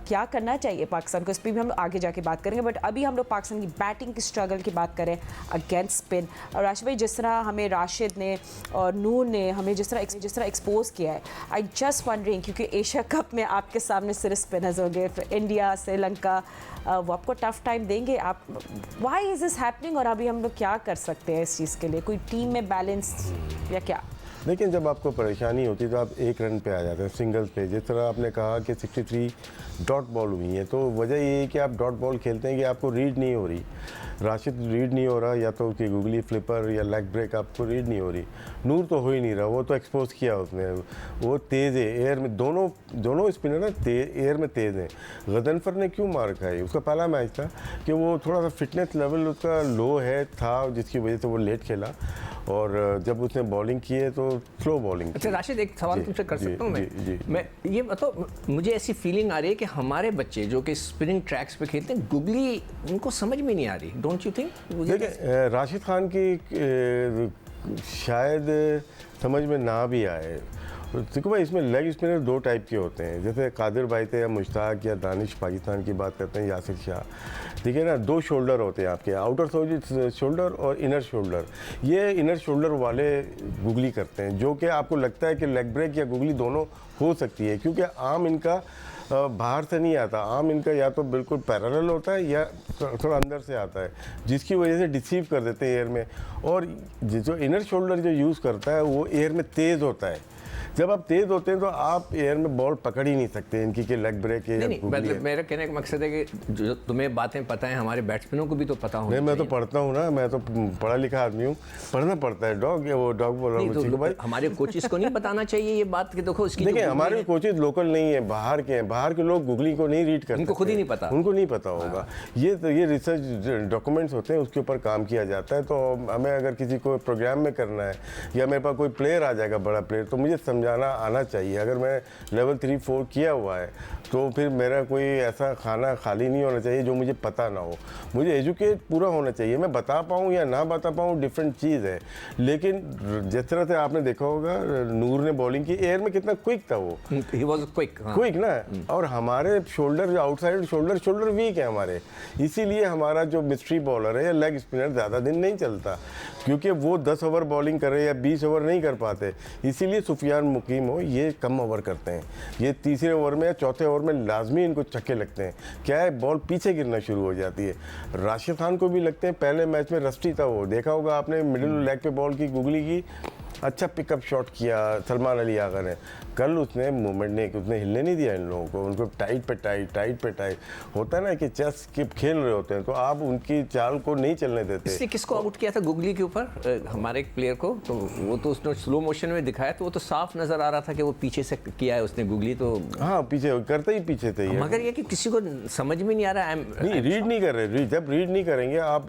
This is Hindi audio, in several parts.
क्या करना चाहिए पाकिस्तान को, इस पर भी हम लोग आगे जाके बात करेंगे। बट अभी हम लोग पाकिस्तान की बैटिंग की स्ट्रगल की बात करें अगेंस्ट स्पिन। और राशिद भाई, जिस तरह हमें राशिद ने और नूर ने हमें जिस तरह एक्सपोज किया है, आई जस्ट वंडरिंग, क्योंकि एशिया कप में आपके सामने सिर्फ स्पिनर्स होंगे, फिर इंडिया, श्रीलंका, वो आपको टफ टाइम देंगे। आप व्हाई इज दिस हैपनिंग, और अभी हम लोग क्या कर सकते हैं इस चीज़ के लिए? कोई टीम में बैलेंस या क्या? लेकिन जब आपको परेशानी होती है तो आप एक रन पे आ जाते हैं, सिंगल्स पे। जिस तरह आपने कहा कि 63 डॉट बॉल हुई है, तो वजह ये है कि आप डॉट बॉल खेलते हैं कि आपको रीड नहीं हो रही। राशिद रीड नहीं हो रहा, या तो कि गूगली फ्लिपर या लेग ब्रेक आपको रीड नहीं हो रही। नूर तो हो ही नहीं रहा, वो तो एक्सपोज किया उसने। वो तेज़ है एयर में, दोनों स्पिनर ना एयर में तेज़ हैं। गजनफर ने क्यों मार खाई? उसका पहला मैच था कि वो थोड़ा सा फिटनेस लेवल उसका लो है था, जिसकी वजह से वो लेट खेला, और जब उसने बॉलिंग की है तो स्लो बॉलिंग। अच्छा राशिद, एक सवाल तुमसे कर सकता हूँ मैं ये बताओ, मुझे ऐसी फीलिंग आ रही है कि हमारे बच्चे जो कि स्पिनिंग ट्रैक्स पे खेलते हैं, गुगली उनको समझ में नहीं आ रही, डोंट यू थिंक? देखिए, राशिद खान की शायद समझ में ना भी आए। देखो भाई, इसमें लेग स्पिनर दो टाइप के होते हैं, जैसे कादिर भाई थे या मुश्ताक या दानिश पाकिस्तान की बात करते हैं, यासिर शाह, ठीक है ना। दो शोल्डर होते हैं आपके, आउटर शोल्डर और इनर शोल्डर। ये इनर शोल्डर वाले गुगली करते हैं, जो कि आपको लगता है कि लेग ब्रेक या गुगली दोनों हो सकती है, क्योंकि आम इनका बाहर से नहीं आता। आम इनका या तो बिल्कुल पैरेलल होता है या थोड़ा अंदर से आता है, जिसकी वजह से डिसीव कर देते हैं एयर में। और जो इनर शोल्डर जो यूज़ करता है वो एयर में तेज़ होता है। जब आप तेज़ होते हैं तो आप एयर में बॉल पकड़ ही नहीं सकते इनकी कि लेग ब्रेक है। नहीं, मतलब मेरा कहने का मकसद है कि जो तुम्हें बातें पता है, हमारे बैट्समैनों को भी तो पता होना चाहिए। मैं तो पढ़ता हूँ ना, मैं तो पढ़ा लिखा आदमी हूँ, पढ़ना पड़ता है। डॉग बोल रहा हूँ तो भाई, हमारे कोचेस को नहीं बताना चाहिए ये बात कि देखो इसकी। देखिए, हमारे कोचेस लोकल नहीं है, बाहर के हैं। बाहर के लोग गुगली को नहीं रीड करते, उनको खुद ही नहीं पता, उनको नहीं पता होगा। ये रिसर्च डॉक्यूमेंट्स होते हैं, उसके ऊपर काम किया जाता है। तो हमें अगर किसी को प्रोग्राम में करना है या मेरे पास कोई प्लेयर आ जाएगा, बड़ा प्लेयर, तो मुझे समझाना आना चाहिए। अगर मैं लेवल 3-4 किया हुआ है तो फिर मेरा कोई ऐसा खाना खाली नहीं होना चाहिए जो मुझे पता ना हो। मुझे एजुकेट पूरा होना चाहिए। मैं बता पाऊँ या ना बता पाऊँ डिफरेंट चीज़ है, लेकिन जिस तरह से आपने देखा होगा नूर ने बॉलिंग की, एयर में कितना क्विक था वो। He was quick, हाँ। क्विक ना। और हमारे शोल्डर जो आउटसाइड शोल्डर वीक है हमारे, इसीलिए हमारा जो मिस्ट्री बॉलर है या लेग स्पिनर ज़्यादा दिन नहीं चलता, क्योंकि वो 10 ओवर बॉलिंग कर रहे या 20 ओवर नहीं कर पाते। इसीलिए सुफियान मुकीम हो, ये कम ओवर करते हैं। ये तीसरे ओवर में या चौथे ओवर में लाजमी इनको छक्के लगते हैं। क्या है, बॉल पीछे गिरना शुरू हो जाती है। राशिद खान को भी लगते हैं, पहले मैच में रस्टी था वो, देखा होगा आपने, मिडिल लेग पे बॉल की गुगली की, अच्छा पिकअप शॉट किया सलमान अली आगा ने। कल उसने मूवमेंट नहीं, उसने हिलने नहीं दिया इन लोगों को। उनको टाइट पे टाइट होता है ना कि चेस की खेल रहे होते हैं, तो आप उनकी चाल को नहीं चलने देते। इसलिए किसको आउट किया था गुगली के ऊपर, हमारे एक प्लेयर को, तो वो तो उसने स्लो मोशन में दिखाया, तो वो तो साफ नजर आ रहा था कि वो पीछे से किया है उसने गुगली। तो हाँ, पीछे करते ही पीछे थे ये। मगर ये कि किसी को समझ में नहीं आ रहा है, नहीं रीड नहीं कर रहे। जब रीड नहीं करेंगे आप,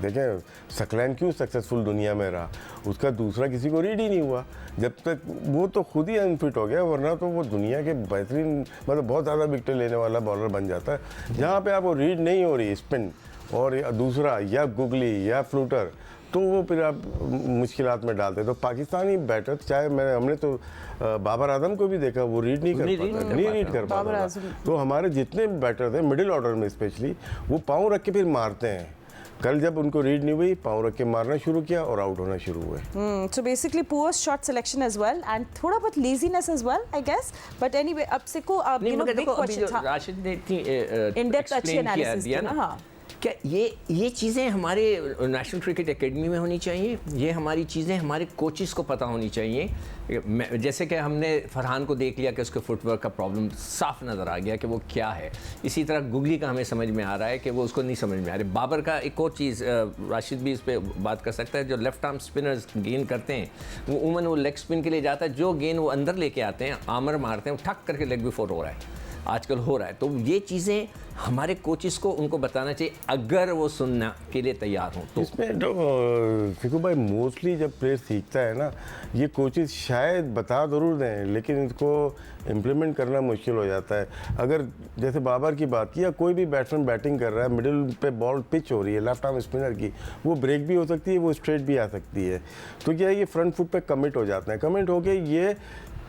देखें सकलैन क्यों सक्सेसफुल दुनिया में रहा, उसका दूसरा किसी को रीड ही नहीं हुआ जब तक। वो तो खुद ही अनफिट हो गया, वरना तो वो दुनिया के बेहतरीन, मतलब बहुत ज़्यादा विकेट लेने वाला बॉलर बन जाता है। जहाँ पे आपको रीड नहीं हो रही स्पिन और दूसरा या गुगली या फ्लूटर, तो वो फिर आप मुश्किलात में डालते। तो पाकिस्तानी बैटर, चाहे हमने तो बाबर आजम को भी देखा, वो रीड नहीं कर पाता। तो हमारे जितने बैटर थे मिडिल ऑर्डर में स्पेशली, वो पाँव रख के फिर मारते हैं। कल जब उनको रीड नहीं हुई, पाँव रख के मारना शुरू किया और आउट होना शुरू हुए। So basically poor shot selection as well and थोड़ा बहुत laziness as well I guess, but anyway अब से को अब नहीं, मगर देखो अभी जो राशिद ने इतनी in depth अच्छी एनालिसिस किया ना, हाँ, क्या ये चीज़ें हमारे नेशनल क्रिकेट एकेडमी में होनी चाहिए। ये हमारी चीज़ें हमारे कोचेस को पता होनी चाहिए। जैसे कि हमने फरहान को देख लिया कि उसके फुटवर्क का प्रॉब्लम साफ नज़र आ गया कि वो क्या है। इसी तरह गुगली का हमें समझ में आ रहा है कि वो उसको नहीं समझ में आ रही। बाबर का एक और चीज़, राशिद भी इस पर बात कर सकता है, जो लेफ्ट आर्म स्पिनर्स गेंद करते हैं, वो उमन वो लेग स्पिन के लिए जाता है, जो गेंद वो अंदर लेके आते हैं, आमर मारते हैं, ठक करके लेग बिफोर हो रहा है, आजकल हो रहा है। तो ये चीज़ें हमारे कोचेस को उनको बताना चाहिए, अगर वो सुनना के लिए तैयार हों तो। इसमें तो फिकू भाई, मोस्टली जब प्लेयर सीखता है ना, ये कोचेस शायद बता ज़रूर दें, लेकिन इसको इम्प्लीमेंट करना मुश्किल हो जाता है। अगर जैसे बाबर की बात की, या कोई भी बैट्समैन बैटिंग कर रहा है, मिडिल पे बॉल पिच हो रही है लेफ्ट आर्म स्पिनर की, वो ब्रेक भी हो सकती है, वो स्ट्रेट भी आ सकती है। तो क्या है, ये फ्रंट फुट पे कमिट हो जाते हैं। कमिट हो के ये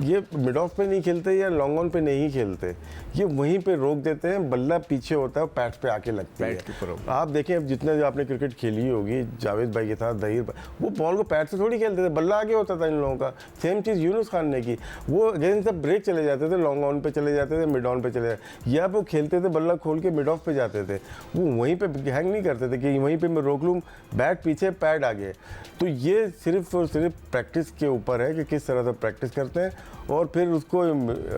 ये मिड ऑफ पे नहीं खेलते या लॉन्ग ऑन पे नहीं खेलते, ये वहीं पे रोक देते हैं, बल्ला पीछे होता है, पैड्स पे आके लगती पैड के ऊपर है। आप देखें अब जितने जो आपने क्रिकेट खेली होगी जावेद भाई के साथ, दहीर भाई, वो बॉल को पैड से थोड़ी खेलते थे, बल्ला आगे होता था इन लोगों का। सेम चीज़ यूनुस खान ने की, वो अगेंस्ट द ब्रेक चले जाते थे, लॉन्ग ऑन पे चले जाते थे, मिड ऑन पे चले जाते, या वो खेलते थे बल्ला खोल के मिड ऑफ पे जाते थे, वो वहीं पे हैंग नहीं करते थे कि वहीं पे मैं रोक लूँ, बैट पीछे पैड आगे। तो ये सिर्फ और सिर्फ प्रैक्टिस के ऊपर है कि किस तरह से प्रैक्टिस करते हैं, और फिर उसको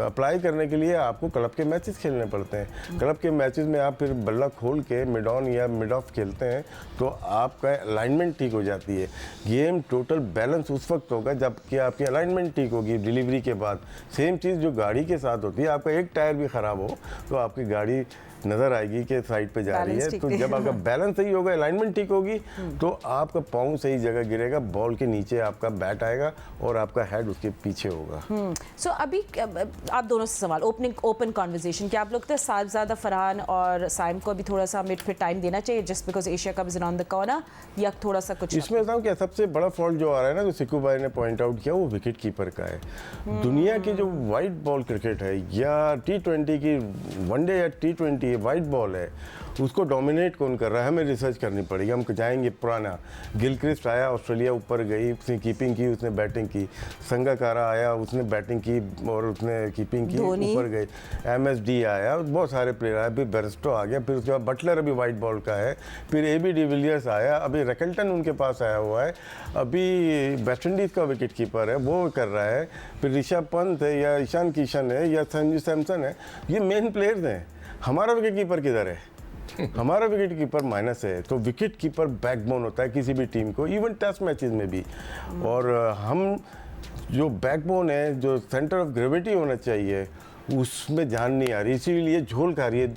अप्लाई करने के लिए आपको क्लब के मैचेस खेलने पड़ते हैं। क्लब के मैचेस में आप फिर बल्ला खोल के मिड ऑन या मिड ऑफ खेलते हैं तो आपका अलाइनमेंट ठीक हो जाती है। गेम टोटल बैलेंस उस वक्त होगा जबकि आपकी अलाइनमेंट ठीक होगी डिलीवरी के बाद। सेम चीज़ जो गाड़ी के साथ होती है, आपका एक टायर भी ख़राब हो तो आपकी गाड़ी नज़र आएगी कि साइड पे जा रही है। तो जब आपका बैलेंस सही होगा, अलाइनमेंट ठीक होगी, तो आपका पाँव सही जगह गिरेगा, बॉल के नीचे आपका बैट आएगा और आपका हेड उसके पीछे होगा। सो अभी आप दोनों से सवाल, ओपन कॉन्वर्जेशन, क्या आप लोग तो साहिबजादा फरहान और साइम को अभी थोड़ा सा मिड फिट टाइम देना चाहिए just because Asia cup is around the corner, या थोड़ा सा कुछ इसमें बताऊँ क्या सबसे बड़ा फॉल्ट जो आ रहा है ना, जो सिक्कू भाई ने पॉइंट आउट किया, वो विकेट कीपर का है। दुनिया की जो वाइट बॉल क्रिकेट है या T20 की वनडे या T20 वाइट बॉल है, उसको डोमिनेट कौन कर रहा है, हमें रिसर्च करनी पड़ेगी। हम जाएंगे पुराना, गिलक्रिस्ट आया, ऑस्ट्रेलिया ऊपर गई, उसने कीपिंग की, उसने बैटिंग की। संगाकारा आया, उसने बैटिंग की और उसने कीपिंग की, ऊपर गई। MSD आया, बहुत सारे प्लेयर आए, फिर बेरस्टो आ गया, फिर उसके बाद बटलर अभी वाइट बॉल का है, फिर AB डिविलियर्स आया, अभी रैकेल्टन उनके पास आया हुआ है, अभी वेस्ट इंडीज़ का विकेट कीपर है वो कर रहा है, फिर ऋषभ पंत है या ईशान किशन है या संजू सैमसन है, ये मेन प्लेयर्स हैं। हमारा विकेट कीपर किधर है? हमारा विकेट कीपर माइनस है। तो विकेट कीपर बैकबोन होता है किसी भी टीम को, इवन टेस्ट मैचेस में भी। और हम जो बैकबोन है, जो सेंटर ऑफ ग्रेविटी होना चाहिए, उसमें ध्यान नहीं आ रही, इसीलिए झोल खा रही है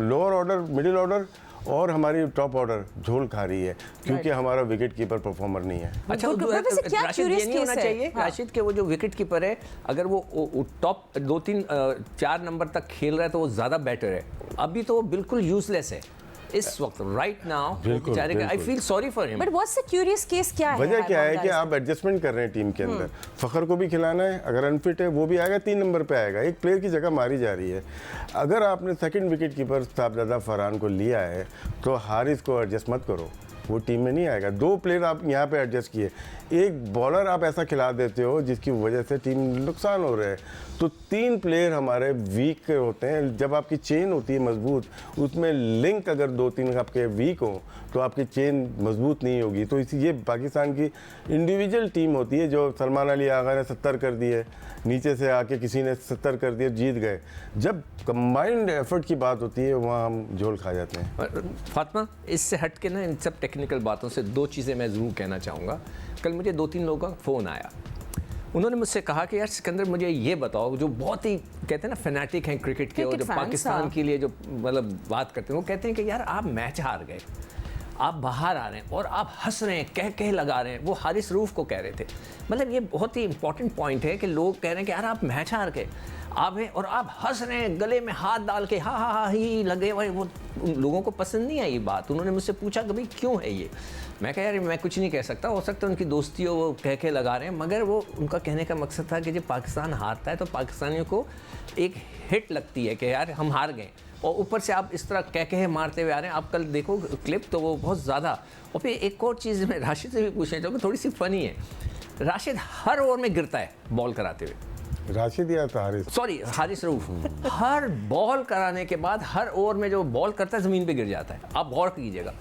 लोअर ऑर्डर, मिडिल ऑर्डर और हमारी टॉप ऑर्डर झोल खा रही है, क्योंकि हमारा विकेट कीपर परफॉर्मर नहीं है। अच्छा, राशिद ये नहीं होना चाहिए राशिद के वो जो विकेट कीपर है, अगर वो टॉप 2-3-4 नंबर तक खेल रहा है तो वो ज़्यादा बेटर है। अभी तो वो बिल्कुल यूजलेस है इस वक्त, राइट नाउ। बेचारे का I feel sorry for him. But what's the curious case क्या है? वजह क्या है कि आप एडजस्टमेंट कर रहे हैं टीम के अंदर। फखर को भी खिलाना है, अगर अनफिट है वो भी आएगा, 3 नंबर पे आएगा, एक प्लेयर की जगह मारी जा रही है। अगर आपने second wicket keeper Sahibzada Farhan को लिया है तो हारिस को एडजस्ट मत करो, वो टीम में नहीं आएगा। 2 प्लेयर आप यहाँ पे एडजस्ट किए, एक बॉलर आप ऐसा खिला देते हो जिसकी वजह से टीम नुकसान हो रहा है। तो 3 प्लेयर हमारे वीक होते हैं। जब आपकी चेन होती है मजबूत, उसमें लिंक अगर 2-3 आपके वीक हो तो आपकी चेन मजबूत नहीं होगी। तो इसी ये पाकिस्तान की इंडिविजुअल टीम होती है, जो सलमान अली आगा ने 70 कर दिए, नीचे से आके किसी ने 70 कर दिए, जीत गए। जब कंबाइंड एफर्ट की बात होती है वहाँ हम झोल खा जाते हैं। फातिमा, इससे हट के ना इन सब टेक्निकल बातों से 2 चीज़ें मैं ज़रूर कहना चाहूँगा। कल मुझे 2-3 लोगों का फ़ोन आया, उन्होंने मुझसे कहा कि यार सिकंदर मुझे ये बताओ, जो बहुत ही कहते हैं ना फैनेटिक हैं क्रिकेट के और जो पाकिस्तान के लिए जो मतलब बात करते हैं, वो कहते हैं कि यार आप मैच हार गए, आप बाहर आ रहे हैं और आप हंस रहे हैं, कह लगा रहे हैं। वो हारिस रूफ को कह रहे थे। मतलब ये बहुत ही इंपॉर्टेंट पॉइंट है कि लोग कह रहे हैं कि यार आप मैच हार गए, आप हैं और आप हंस रहे हैं, गले में हाथ डाल के हा हा हा ही लगे हुए। वो लोगों को पसंद नहीं आई ये बात। उन्होंने मुझसे पूछा कि भाई क्यों है ये? मैं कह यार मैं कुछ नहीं कह सकता, हो सकता है उनकी दोस्ती हो, वो कह लगा रहे हैं, मगर वो उनका कहने का मकसद था कि जब पाकिस्तान हारता है तो पाकिस्तानियों को एक हिट लगती है कि यार हम हार गए, और ऊपर से आप इस तरह कह मारते हुए आ रहे हैं। आप कल देखो क्लिप तो वो बहुत ज़्यादा। और फिर एक और चीज़ मैं राशिद से भी पूछना चाहूँगा, थोड़ी सी फ़नी है। राशिद हर ओवर में गिरता है बॉल कराते हुए। राशिद या हारिस रऊफ हर बॉल कराने के बाद हर ओवर में जो बॉल करता है ज़मीन पे गिर जाता है। आप गौर कीजिएगा,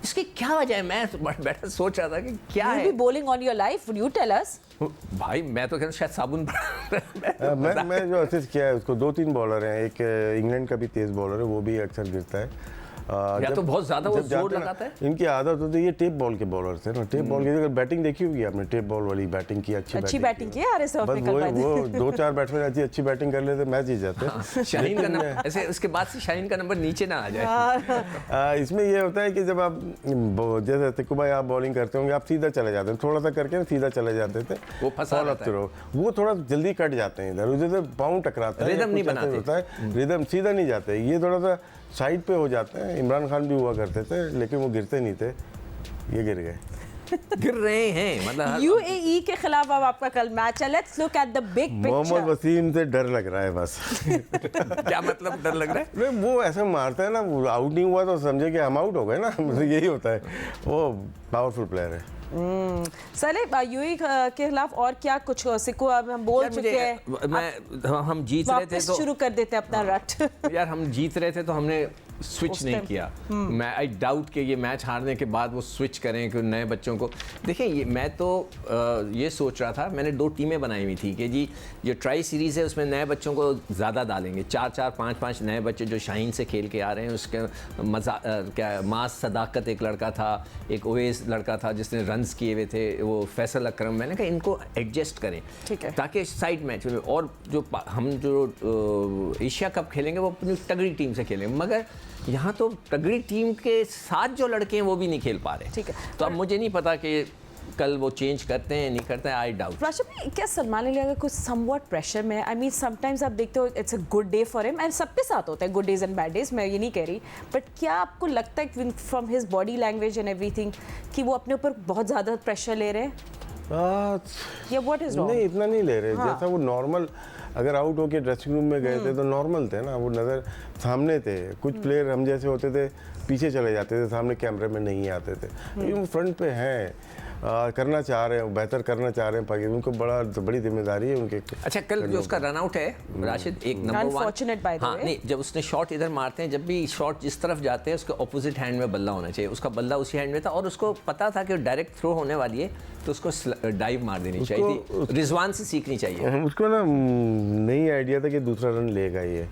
इसकी क्या वजह है? मैं बैठा सोच रहा था कि क्या है। Bowling on your life, would you tell us? भाई मैं तो कहता शायद साबुन मैं जो असिस्ट किया है उसको 2-3 बॉलर हैं। एक इंग्लैंड का भी तेज बॉलर है, वो भी अक्सर गिरता है। या तो बहुत ज्यादा वो जोर लगाता है। इनकी आदत होती है, ये टेप बॉल के बॉलर थे ना। टेप बॉल की अगर बैटिंग देखी होगी आपने, टेप बॉल वाली बैटिंग की, अच्छी बैटिंग की है। बस वो 2-4 बैट्समैन अच्छी बैटिंग कर लेते, मैच जीत जाते। शाहीन का नंबर ऐसे, उसके बाद से शाहीन का नंबर नीचे ना आ जाए। इसमें ये होता है कि जब आप जैसे तिक्कू भाई आप बॉलिंग करते होंगे, आप सीधा चले जाते हैं, थोड़ा सा करके सीधा चले जाते थे, वो फंसा रहता है। वो थोड़ा जल्दी कट जाते हैं, इधर उधर पाँव टकराता है, रिदम नहीं बनाते होता है, रिदम सीधा नहीं जाते। ये थोड़ा सा साइड पे हो जाते हैं। इमरान खान भी हुआ करते थे, लेकिन वो गिरते नहीं थे, ये गिर गए। गिर रहे हैं मतलब यूएई के खिलाफ अब आपका कल मैच है। Let's look at the big Mohammad picture. Wasim से डर लग रहा है बस। क्या मतलब डर लग रहा है? नहीं, वो ऐसे मारता है ना, वो आउट नहीं हुआ तो समझे कि हम आउट हो गए ना। मतलब यही होता है, वो पावरफुल प्लेयर है। सले यूएई के खिलाफ और क्या कुछ सिक्को अब हम बोल यार चुके हैं, हम जीत रहे थे वापस तो शुरू कर देते हैं अपना रट। यार हम जीत रहे थे तो हमने स्विच उस नहीं टाइम। किया। मैं आई डाउट कि ये मैच हारने के बाद वो स्विच करें कि नए बच्चों को देखिए। ये मैं तो ये सोच रहा था, मैंने 2 टीमें बनाई हुई थी कि जी जो ट्राई सीरीज़ है उसमें नए बच्चों को ज़्यादा डालेंगे, 4-4 5-5 नए बच्चे जो शाहीन से खेल के आ रहे हैं। उसके मज़ा क्या मास सदाकत एक लड़का था, एक ओवेस लड़का था जिसने रन्स किए हुए थे, वो फैसल अकरम। मैंने कहा इनको एडजस्ट करें ठीक है। ताकि साइड मैच में और हम जो एशिया कप खेलेंगे वो अपनी तगड़ी टीम से खेलेंगे। मगर यहाँ तो तगड़ी टीम के साथ जो लड़के हैं वो भी नहीं खेल पा रहे। ठीक है। तो अब मुझे नहीं पता कि कल वो चेंज करते हैं नहीं करते हैं, आई डाउट। राशिद भाई, क्या सलमान अली अगर कुछ समवॉट प्रेशर में, आई मीन समटाइम्स आप देखते हो it's a good day for him, and सबके साथ होता है good days and bad days, मैं ये नहीं कह रही, बट क्या आपको लगता है from his body language and everything कि वो अपने ऊपर बहुत ज़्यादा प्रेशर ले रहे हैं, या व्हाट इज रॉन्ग? नहीं, इतना नहीं ले रहे। हाँ। जैसा वो नॉर्मल अगर आउट होके ड्रेसिंग रूम में गए थे तो नॉर्मल थे ना, वो नज़र सामने थे। कुछ प्लेयर हम जैसे होते थे पीछे चले जाते थे, सामने कैमरे में नहीं आते थे। लेकिन वो फ्रंट पे हैं, करना चाह रहे हैं, बेहतर करना चाह रहे हैं पाकिस्तान, उनको बड़ी जिम्मेदारी है उनके। अच्छा, कल जो उसका रन आउट है राशिद, एक नंबर 1 Unfortunate by the हाँ way. नहीं, जब उसने शॉट इधर मारते हैं, जब भी शॉट जिस तरफ जाते हैं उसके ऑपोजिट हैंड में बल्ला होना चाहिए। उसका बल्ला उसी हैंड में था और उसको पता था कि डायरेक्ट थ्रो होने वाली है तो उसको डाइव मार देनी चाहिए थी। रिजवान से सीखनी चाहिए। उसको ना नहीं आइडिया था कि दूसरा रन लेगा ये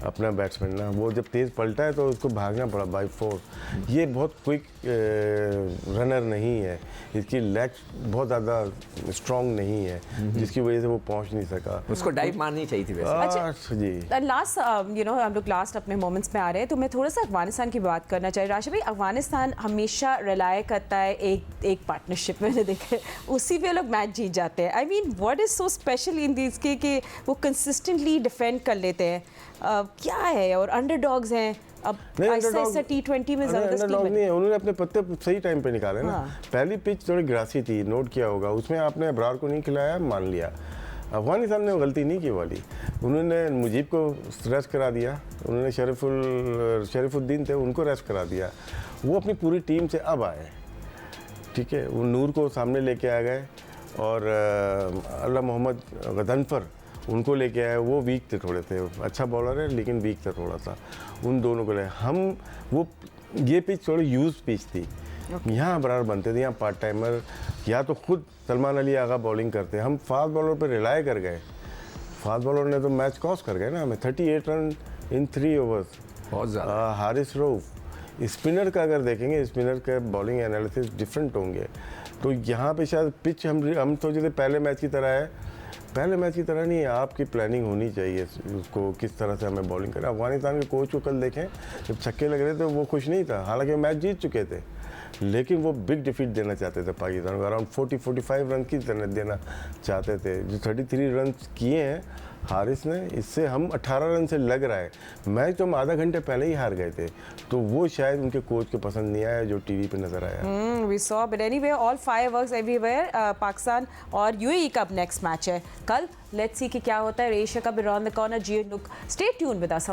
अपना बैट्समैन ना। वो जब तेज़ पलटा है तो उसको भागना पड़ा बाई फोर्स। ये बहुत क्विक रनर नहीं है, इसकी लेग बहुत ज़्यादा स्ट्रॉन्ग नहीं है जिसकी वजह से वो पहुंच नहीं सका। उसको डाइव मारनी चाहिए थी वैसे। अच्छा, जी लास्ट यू नो हम लोग लास्ट अपने मोमेंट्स में आ रहे हैं, तो मैं थोड़ा सा अफगानिस्तान की बात करना चाहिए। राशिद भाई, अफगानिस्तान हमेशा रिलाय करता है एक पार्टनरशिप में, देखे उसी पे लोग मैच जीत जाते हैं। I mean what is so special in this के कि वो कंसिस्टेंटली डिफेंड कर लेते हैं। क्या है, और अंडरडॉग्स हैं अब ऐसा T20 में ज़बरदस्त टीम नहीं है। उन्होंने अपने पत्ते सही टाइम पे निकाले ना। हाँ। पहली पिच थोड़ी ग्रासी थी, नोट किया होगा, उसमें आपने अबरार को नहीं खिलाया, मान लिया। अफगानिस्तान ने गलती नहीं की वाली, उन्होंने मुजीब को रेस्ट करा दिया, उन्होंने शरीफुद्दीन थे उनको रेस्ट करा दिया। वो अपनी पूरी टीम से अब आए, ठीक है। वो नूर को सामने लेके आ गए और अल्लाह मोहम्मद गदनफर उनको लेके आए। वो वीक थे, थोड़े थे, अच्छा बॉलर है लेकिन वीक था थोड़ा सा। उन दोनों को ले हम वो ये पिच थोड़ी यूज पिच थी। यहाँ अबरार बनते थे, यहाँ पार्ट टाइमर या तो खुद सलमान अली आगा बॉलिंग करते। हम फास्ट बॉलर पर रिलाय कर गए, फास्ट बॉलर ने तो मैच कॉस्ट कर गए ना हमें। 38 रन इन 3 ओवर्स, बहुत ज़्यादा। हारिस रऊफ। स्पिनर का अगर देखेंगे, स्पिनर के बॉलिंग एनालिसिस डिफरेंट होंगे। तो यहाँ पे शायद पिच हम सोचे थे पहले मैच की तरह है, पहले मैच की तरह नहीं है। आपकी प्लानिंग होनी चाहिए उसको किस तरह से हमें बॉलिंग करें। अफगानिस्तान के कोच को कल देखें, जब छक्के लग रहे थे वो खुश नहीं था, हालांकि वो मैच जीत चुके थे, लेकिन वो बिग डिफीट देना चाहते थे पाकिस्तान को। अराउंड 40-45 रन की देना चाहते थे। जो 33 रन किए हैं हारिस ने, इससे हम 18 रन से लग रहा है। मैच तो हम आधा घंटे पहले ही हार गए थे, तो वो शायद उनके कोच को पसंद नहीं आया जो टीवी पे नजर आया। We saw, but anyway all fireworks everywhere. Pakistan और यूएई का नेक्स्ट मैच है कल। लेट्स सी कि क्या होता है। Asia cup around the corner. जी look, stay tune with us.